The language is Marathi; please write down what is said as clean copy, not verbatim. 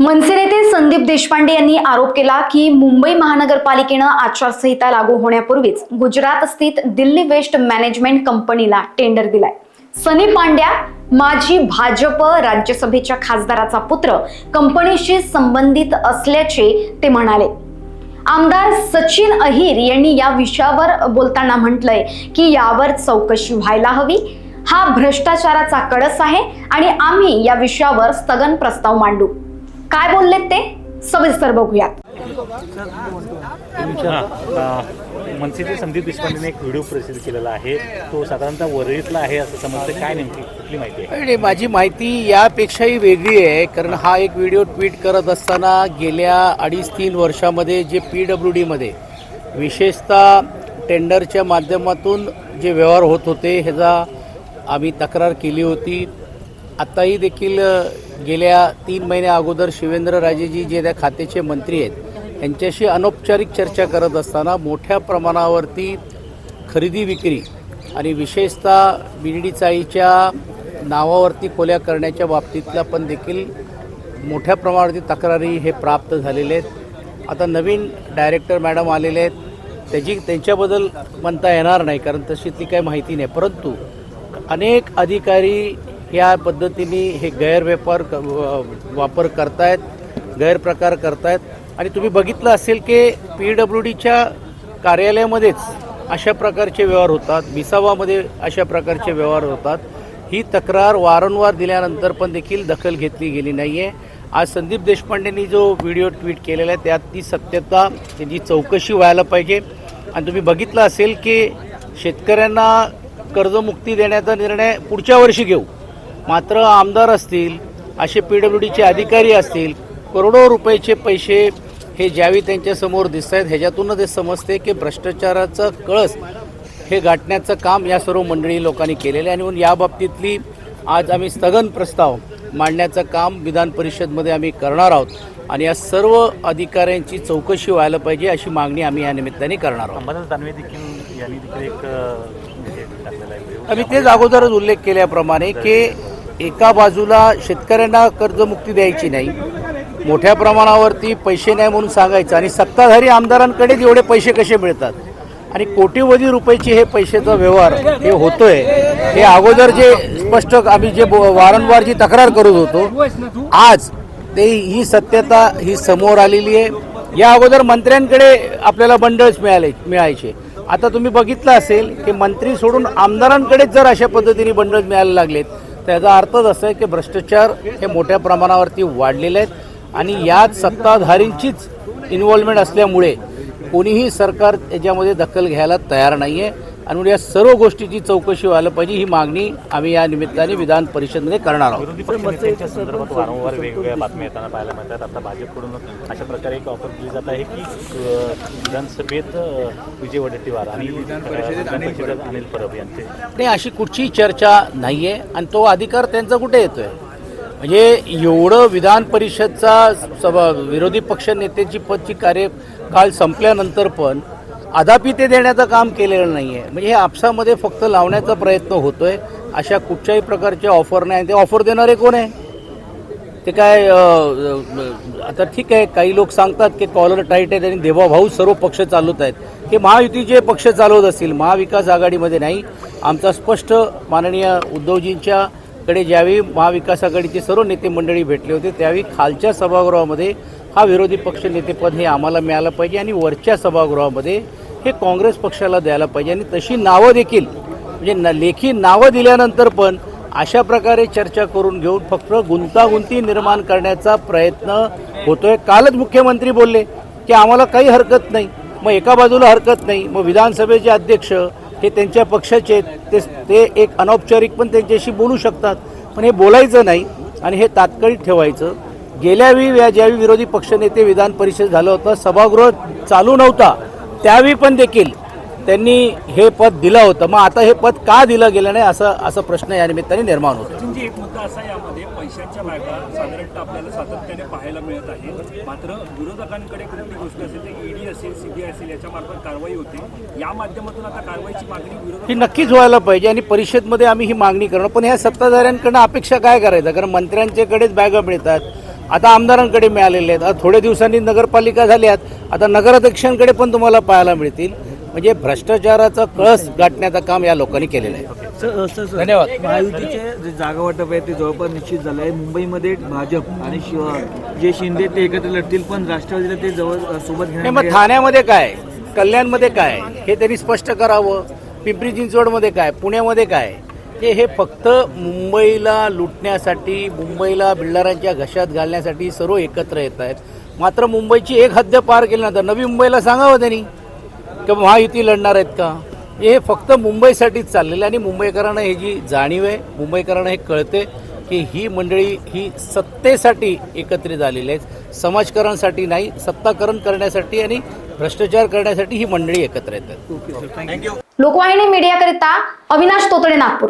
मनसे नेते संदीप देशपांडे यांनी आरोप केला की मुंबई महानगरपालिकेनं आचारसंहिता लागू होण्यापूर्वीच गुजरात स्थित दिल्ली वेस्ट मॅनेजमेंट कंपनीला टेंडर दिलाय। सनी पांड्या माजी भाजप राज्यसभेच्या खासदाराचा पुत्र कंपनीशी संबंधित असल्याचे ते म्हणाले। आमदार सचिन अहिर यांनी या विषयावर बोलताना म्हटलंय की यावर चौकशी व्हायला हवी, हा भ्रष्टाचाराचा कळस आहे आणि आम्ही या विषयावर स्थगन प्रस्ताव मांडू। काय बोललेत ते सविस्तर बघूयात। मनसेचे संदीप देशपांडेने एक व्हिडिओ प्रसिद्ध केलेला आहे, तो साधारणतः वरळीतला आहे असं समजतं। काय नेमकी कुठली माहिती आहे? माझी माहिती यापेक्षाही वेगळी आहे, कारण हा एक व्हिडिओ ट्विट करत असताना गेल्या 2.5-3 वर्षामध्ये जे PWD मध्ये विशेषतः टेंडरच्या माध्यमातून जे व्यवहार होत होते ह्याचा आम्ही तक्रार केली होती। आताही देखील गेल्या 3 महिन्या अगोदर शिवेंद्रराजेजी जे त्या खात्याचे मंत्री आहेत यांच्याशी अनौपचारिक चर्चा करत असताना मोठ्या प्रमाणावरती खरेदी विक्री आणि विशेषतः BDD चाळीच्या नावावरती खोल्या करण्याच्या बाबतीतला पण देखील मोठ्या प्रमाणावरती तक्रारी हे प्राप्त झालेले आहेत। आता नवीन डायरेक्टर मॅडम आलेले आहेत, त्यांच्याबद्दल म्हणता येणार नाही कारण तशी काही माहिती नाही, परंतु अनेक अधिकारी या पद्धतीने हे वापर करतायत, गैरप्रकार करतायत। आणि तुम्ही बघितलं असेल की PWDच्या कार्यालयामध्येच अशा प्रकारचे व्यवहार होतात, विसावामध्ये अशा प्रकारचे व्यवहार होतात। ही तक्रार वारंवार दिल्यानंतर पण देखील दखल घेतली गेली नाही आहे। आज संदीप देशपांडेंनी जो व्हिडिओ ट्विट केलेला आहे त्यात ती सत्यता, त्याची चौकशी व्हायला पाहिजे। आणि तुम्ही बघितलं असेल की शेतकऱ्यांना कर्जमुक्ती देण्याचा निर्णय पुढच्या वर्षी घेऊ, मात्र आमदार असतील, असे PWDचे अधिकारी असतील, करोडो रुपयाचे पैसे हे ज्यावेळी त्यांच्यासमोर दिसत आहेत ह्याच्यातूनच हे समजते की भ्रष्टाचाराचं कळस हे गाठण्याचं काम या सर्व मंडळी लोकांनी केलेलं आहे। आणि म्हणून या बाबतीतली आज आम्ही स्थगन प्रस्ताव मांडण्याचं काम विधान परिषदमध्ये आम्ही करणार आहोत आणि या सर्व अधिकाऱ्यांची चौकशी व्हायला पाहिजे अशी मागणी आम्ही या निमित्ताने करणार आहोत। अंबादास दानवे देखील यांनी देखील आम्ही तेच अगोदरच उल्लेख केल्याप्रमाणे की एका बाजूला शेतकऱ्यांना कर्जमुक्ती द्यायची नाही, मोठ्या प्रमाणावरती पैसे नाही म्हणून सांगायचं आणि सत्ताधारी आमदारांकडेच एवढे पैसे कसे मिळतात आणि कोटीवधी रुपयाचे हे पैशाचा व्यवहार हे होतोय, हे अगोदर जे स्पष्ट आम्ही जे वारंवार जी तक्रार करत होतो आज ते ही सत्यता ही समोर आलेली आहे। या अगोदर मंत्र्यांकडे आपल्याला बंडल्स मिळायचे, आता तुम्ही बघितलं असेल की मंत्री सोडून आमदारांकडेच जर अशा पद्धतीने बंडल मिळायला लागलेत त्याचा अर्थच असा आहे की भ्रष्टाचार हे मोठ्या प्रमाणावरती वाढलेले आहेत आणि यात सत्ताधारींचीच इन्व्हॉल्वमेंट असल्यामुळे कोणीही सरकार याच्यामध्ये दखल घ्यायला तयार नाही आहे। आणि म्हणून या सर्व गोष्टीची चौकशी व्हायला पाहिजे ही मागणी आम्ही या निमित्ताने विधान परिषदेमध्ये करणार आहोत। विरोधी पक्षनेत्यांच्या संदर्भात वारंवार वेगवेगळ्या बातम्या येताना पाहायला मिळतात। आता भाजपकडून अशा प्रकारे एक ऑफर दिली जात आहे की विधानसभेत विजय वडेट्टीवार आणि विधान परिषदेत अनिल परब यांचे नाही, अशी कुठची चर्चा नाही आहे आणि तो अधिकार त्यांचा कुठे येतोय? म्हणजे एवढं विधान परिषदचा विरोधी पक्ष नेत्याची पदची कार्यकाळ संपल्यानंतर पण अद्याप ते देण्याचं काम केलेलं नाही आहे। म्हणजे हे आपसामध्ये फक्त लावण्याचा प्रयत्न होतोय, अशा कुठच्याही प्रकारचे ऑफर नाही। ते ऑफर देणारे कोण आहे? ते काय आता ठीक आहे, काही लोक सांगतात की कॉलर टाईट आहे आणि देवाभाऊ सर्व पक्ष चालवत आहेत, हे महायुतीचे पक्ष चालवत असतील, महाविकास आघाडीमध्ये नाही। आमचा स्पष्ट माननीय उद्धवजींच्याकडे ज्यावेळी महाविकास आघाडीचे सर्व नेते मंडळी भेटले होते त्यावेळी खालच्या सभागृहामध्ये हा विरोधी पक्ष नेतेपद हे आम्हाला मिळालं पाहिजे आणि वरच्या सभागृहामध्ये हे काँग्रेस पक्षाला द्यायला पाहिजे। आणि तशी नावं देखील म्हणजे लेखी नावं दिल्यानंतर पण अशा प्रकारे चर्चा करून घेऊन फक्त गुंतागुंती निर्माण करण्याचा प्रयत्न होतोय। कालच मुख्यमंत्री बोलले की आम्हाला काही हरकत नाही, मग एका बाजूला हरकत नाही, मग विधानसभेचे अध्यक्ष हे त्यांच्या पक्षाचे ते एक अनौपचारिक पण त्यांच्याशी बोलू शकतात, पण हे बोलायचं नाही आणि हे तात्काळ ठेवायचं। गेल्यावेळी ज्यावेळी विरोधी पक्षनेते विधान परिषद झालं होतं, सभागृह चालू नव्हता त्यावेळी पण देखील त्यांनी हे पद दिलं होतं, मग आता हे पद का दिलं गेलं नाही असा प्रश्न या निमित्ताने निर्माण होतो। म्हणजे एक मुद्दा असा यामध्ये पैशांच्या बॅगा साधारणतः आपल्याला सातत्याने पाहायला मिळत आहे, मात्र विरोधकांकडे कोणती गोष्ट असेल तर ED असेल, CBI असेल याच्यामार्फत कारवाई होते, या माध्यमातून आता कारवाईची मागणी ही नक्कीच व्हायला पाहिजे आणि परिषदमध्ये आम्ही ही मागणी करणार। पण ह्या सत्ताधाऱ्यांकडनं अपेक्षा काय करायचं? कारण मंत्र्यांच्याकडेच बॅगा मिळतात, आता आमदारांकडे मिळालेले आहेत. आता थोड्या दिवसांनी नगरपालिका झाल्यात, आता नगराध्यक्षांकडे पण तुम्हाला पाहायला मिळतील. म्हणजे भ्रष्टाचाराचा कळस गाठण्याचं काम या लोकांनी केलेलं आहे. धन्यवाद. महायुतीचे जे जागा वाटप आहे ते जवळपास निश्चित झालं आहे. मुंबईमध्ये भाजप आणि जे शिंदे ते एकत्र लढतील, पण राष्ट्रवादीला ते जवळ सोबत नाही, मग घेण्यात ठाण्यामध्ये काय, कल्याणमध्ये काय हे त्यांनी स्पष्ट करावं. पिंपरी चिंचवडमध्ये काय, पुण्यामध्ये काय, हे फक्त मुंबईला लुटण्यासाठी, मुंबईला बिल्डरांच्या घशात घालण्यासाठी सर्व एकत्र येत आहेत. मात्र मुंबईची एक हद्द पार केल्यानंतर नवी मुंबईला सांगावं त्यांनी की महायुती लढणार आहेत का. हे फक्त मुंबईसाठीच चाललेलं आहे आणि मुंबईकरांना हे जी जाणीव आहे, मुंबईकरांना हे कळते की ही मंडळी ही सत्तेसाठी एकत्रित झालेली आहेत, समाजकारांसाठी नाही, सत्ताकरण करण्यासाठी आणि भ्रष्टाचार करण्यासाठी ही मंडळी एकत्र येतात. लोकवाहिनी मीडियाकरिता अविनाश तोतडे, नागपूर.